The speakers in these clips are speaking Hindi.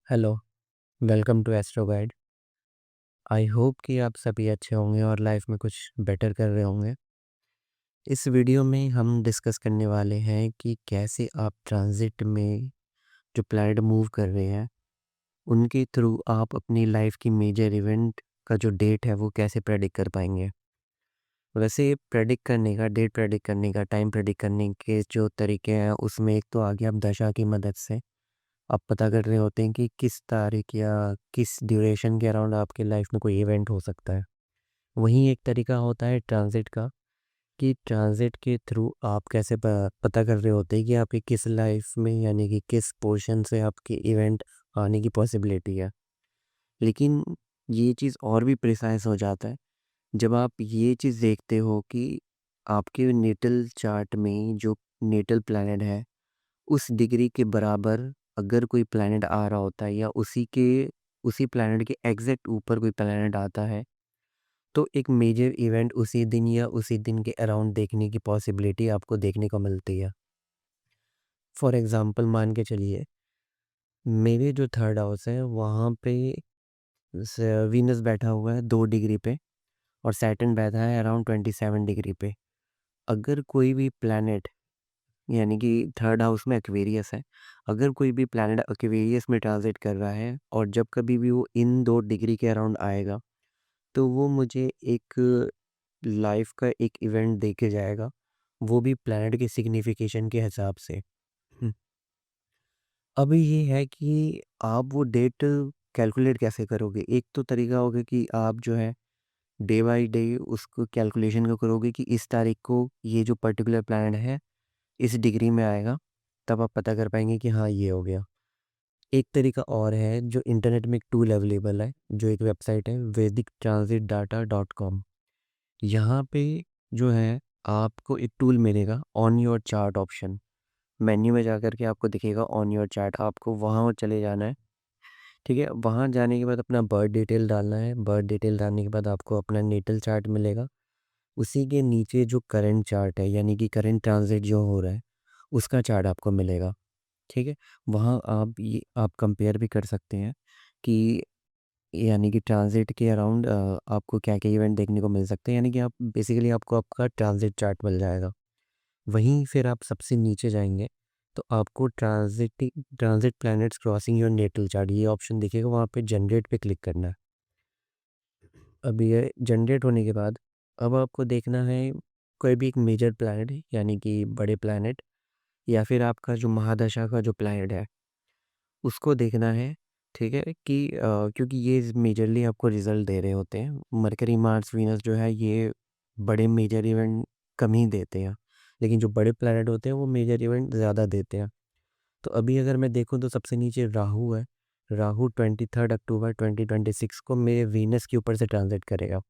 Hello, welcome to astro guide. I hope कि आप सभी अच्छे होंगे और लाइफ में कुछ बेटर कर रहे होंगे। इस वीडियो में हम डिस्कस करने वाले हैं कि कैसे आप ट्रांजिट में जो प्लैनेट मूव कर रहे हैं, उनके थ्रू आप अपनी लाइफ की मेजर इवेंट का जो डेट है वो कैसे प्रेडिक्ट कर पाएंगे। वैसे प्रेडिक्ट करने का, डेट प्रेडिक्ट करने का, टाइम प्रेडिक्ट करने के जो तरीके हैं उसमें एक तो आ गया आप दशा की मदद से आप पता कर रहे होते हैं कि किस तारीख या किस ड्यूरेशन के अराउंड आपके लाइफ में कोई इवेंट हो सकता है। वहीं एक तरीका होता है ट्रांजिट का, कि ट्रांजिट के थ्रू आप कैसे पता कर रहे होते हैं कि आपकी किस लाइफ में यानी कि किस पोर्शन से आपके इवेंट आने की पॉसिबिलिटी है। लेकिन ये चीज़ और भी प्रिसाइज हो जाता है जब आप ये चीज़ देखते हो कि आपके नेटल चार्ट में जो नेटल प्लैनेट है उस डिग्री के बराबर अगर कोई प्लैनेट आ रहा होता है या उसी प्लैनेट के एग्जैक्ट ऊपर कोई प्लैनेट आता है, तो एक मेजर इवेंट उसी दिन या उसी दिन के अराउंड देखने की पॉसिबिलिटी आपको देखने को मिलती है। फॉर एग्जांपल मान के चलिए, मेरे जो थर्ड हाउस है वहाँ पे वीनस बैठा हुआ है 2 डिग्री पे और सैटर्न बैठा है अराउंड 27 डिग्री पे। अगर कोई भी प्लैनेट यानी कि थर्ड हाउस में एक्वेरियस है, अगर कोई भी प्लैनेट एक्वेरियस में ट्रांजिट कर रहा है और जब कभी भी वो इन 2 डिग्री के अराउंड आएगा, तो वो मुझे एक लाइफ का एक इवेंट दे के जाएगा, वो भी प्लैनेट के सिग्निफिकेशन के हिसाब से। हम्म, अब ये है कि आप वो डेट कैलकुलेट कैसे करोगे। एक तो तरीका होगा कि आप जो है डे बाय डे उसको कैलकुलेशन को करोगे कि इस तारीख को ये जो पर्टिकुलर प्लैनेट है इस डिग्री में आएगा, तब आप पता कर पाएंगे कि हाँ ये हो गया। एक तरीका और है जो इंटरनेट में एक टूल अवेलेबल है, जो एक वेबसाइट है वैदिक ट्रांजिट डाटा डॉट कॉम। यहाँ पे जो है आपको एक टूल मिलेगा on your chart option. Menu में जाकर के आपको दिखेगा ऑन योर चार्ट, आपको वहाँ चले जाना है। ठीक है, वहाँ जाने के बाद अपना बर्थ डिटेल डालना है। बर्थ डिटेल डालने के बाद आपको अपना नेटल चार्ट मिलेगा। उसी के नीचे जो करंट चार्ट है यानी कि करंट ट्रांजिट जो हो रहा है उसका चार्ट आपको मिलेगा। ठीक है, वहाँ आप कंपेयर भी कर सकते हैं कि यानी कि ट्रांजिट के अराउंड आपको क्या-क्या इवेंट देखने को मिल सकते हैं, यानी कि आप बेसिकली आपको आपका ट्रांजिट चार्ट मिल जाएगा। वहीं फिर आप सबसे नीचे जाएँगे, तो आपको transit planets crossing your natal chart ये ऑप्शन दिखेगा, वहाँ पे जनरेट पे क्लिक करना है। अब ये जनरेट होने के बाद अब आपको देखना है कोई भी एक मेजर प्लैनेट यानी कि बड़े प्लैनेट या फिर आपका जो महादशा का जो प्लैनेट है उसको देखना है। ठीक है कि क्योंकि ये मेजरली आपको रिज़ल्ट दे रहे होते हैं। मरकरी, मार्स, वीनस जो है ये बड़े मेजर इवेंट कम ही देते हैं, लेकिन जो बड़े प्लैनेट होते हैं वो मेजर इवेंट ज़्यादा देते हैं। तो अभी अगर मैं देखूँ तो सबसे नीचे राहु है। राहु 23 अक्टूबर 2026 को मेरे वीनस के ऊपर से ट्रांज़िट करेगा।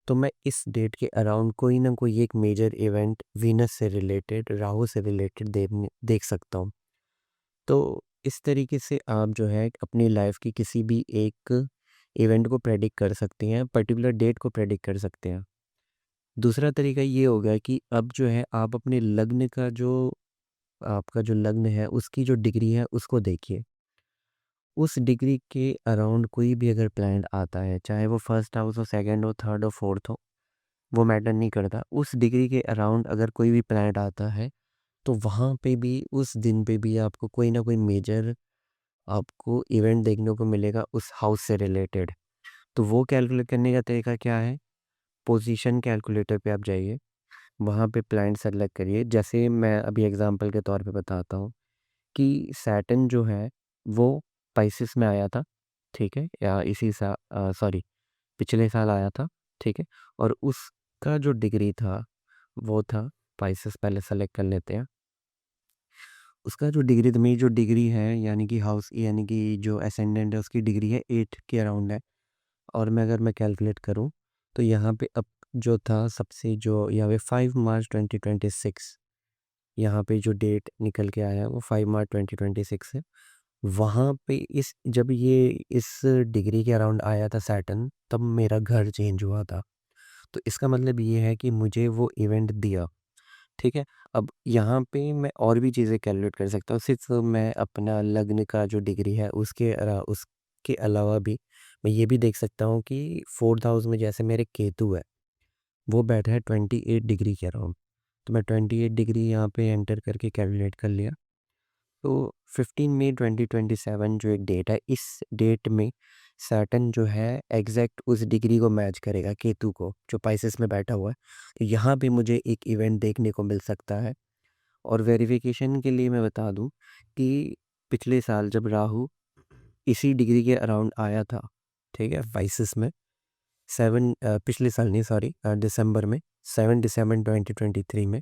तो मैं इस डेट के अराउंड कोई ना कोई एक मेजर इवेंट वीनस से रिलेटेड, राहु से रिलेटेड देख सकता हूँ। तो इस तरीके से आप जो है अपनी लाइफ की किसी भी एक इवेंट को प्रेडिक्ट कर सकते हैं, पर्टिकुलर डेट को प्रेडिक्ट कर सकते हैं। दूसरा तरीका ये हो गया कि अब जो है आप अपने लग्न का जो आपका जो लग्न है उसकी जो डिग्री है उसको देखिए। उस डिग्री के अराउंड कोई भी अगर प्लैनेट आता है, चाहे वो फर्स्ट हाउस हो, सेकंड हो, थर्ड हो, फोर्थ हो, वो मैटर नहीं करता। उस डिग्री के अराउंड अगर कोई भी प्लैनेट आता है, तो वहाँ पे भी उस दिन पे भी आपको कोई ना कोई मेजर आपको इवेंट देखने को मिलेगा उस हाउस से रिलेटेड। तो वो कैलकुलेट करने का तरीका क्या है? पोजीशन कैलकुलेटर पे आप जाइए, वहाँ पे प्लैनेट सेलेक्ट करिए। जैसे मैं अभी एग्जांपल के तौर पे बताता हूँ कि सैटर्न जो है वो पाइसेस में आया था, ठीक है? या सॉरी, पिछले साल आया था, ठीक है? और उसका जो डिग्री था वो था पाइसेस। पहले सेलेक्ट कर लेते हैं। उसका जो डिग्री तो मेरी जो डिग्री है यानी कि हाउस यानी कि जो असेंडेंट है उसकी डिग्री है 8 के अराउंड है। और मैं कैलकुलेट करूँ तो यहाँ पे अब जो था सबसे जो यहाँ पे 5 मार्च 2026 यहाँ पे जो डेट निकल के आया है वो 5 मार्च 2026 है। वहाँ पे इस जब ये इस डिग्री के अराउंड आया था सैटर्न, तब मेरा घर चेंज हुआ था। तो इसका मतलब ये है कि मुझे वो इवेंट दिया। ठीक है? अब यहाँ पे मैं और भी चीज़ें कैलकुलेट कर सकता हूँ, सिर्फ़ मैं अपना लग्न का जो डिग्री है उसके अलावा भी मैं ये भी देख सकता हूँ कि 4th हाउस में जैसे मेरे केतु है, वो बैठा है 28 डिग्री के अराउंड। तो मैं 28 डिग्री यहाँ पे एंटर करके कैलकुलेट कर लिया। तो 15 मई 2027 जो एक डेट है, इस डेट में सैटर्न जो है एग्ज़ैक्ट उस डिग्री को मैच करेगा केतु को, जो पाइसेस में बैठा हुआ है। तो यहाँ पे मुझे एक इवेंट देखने को मिल सकता है। और वेरिफ़िकेशन के लिए मैं बता दूँ कि पिछले साल जब राहु इसी डिग्री के अराउंड आया था, ठीक है? पाइसेस में पिछले साल नहीं, सॉरी, दिसंबर में 7 दिसंबर 2023 में,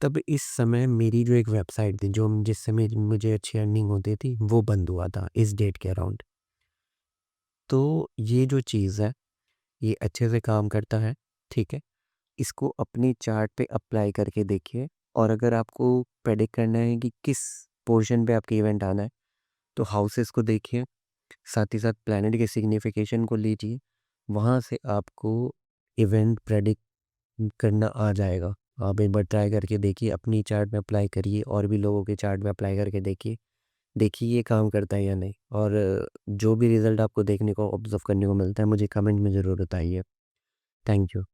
तब इस समय मेरी जो एक वेबसाइट थी, जो जिस समय मुझे अच्छी अर्निंग होती थी, वो बंद हुआ था इस डेट के अराउंड। तो ये जो चीज़ है, ये अच्छे से काम करता है, ठीक है? इसको अपनी चार्ट पे अप्लाई करके देखिए, और अगर आपको प्रेडिक्ट करना है कि किस पोर्शन पे आपका इवेंट आना है, तो हाउसेस को देखिए, साथ ही साथ प्लैनेट के सिग्निफिकेशन को लीजिए, वहाँ से आपको इवेंट प्रेडिक्ट करना आ जाएगा। आप एक बार ट्राई करके देखिए, अपनी चार्ट में अप्लाई करिए और भी लोगों के चार्ट में अप्लाई करके देखिए। देखिए ये काम करता है या नहीं, और जो भी रिज़ल्ट आपको देखने को ऑब्ज़र्व करने को मिलता है, मुझे कमेंट में ज़रूर बताइए। Thank you.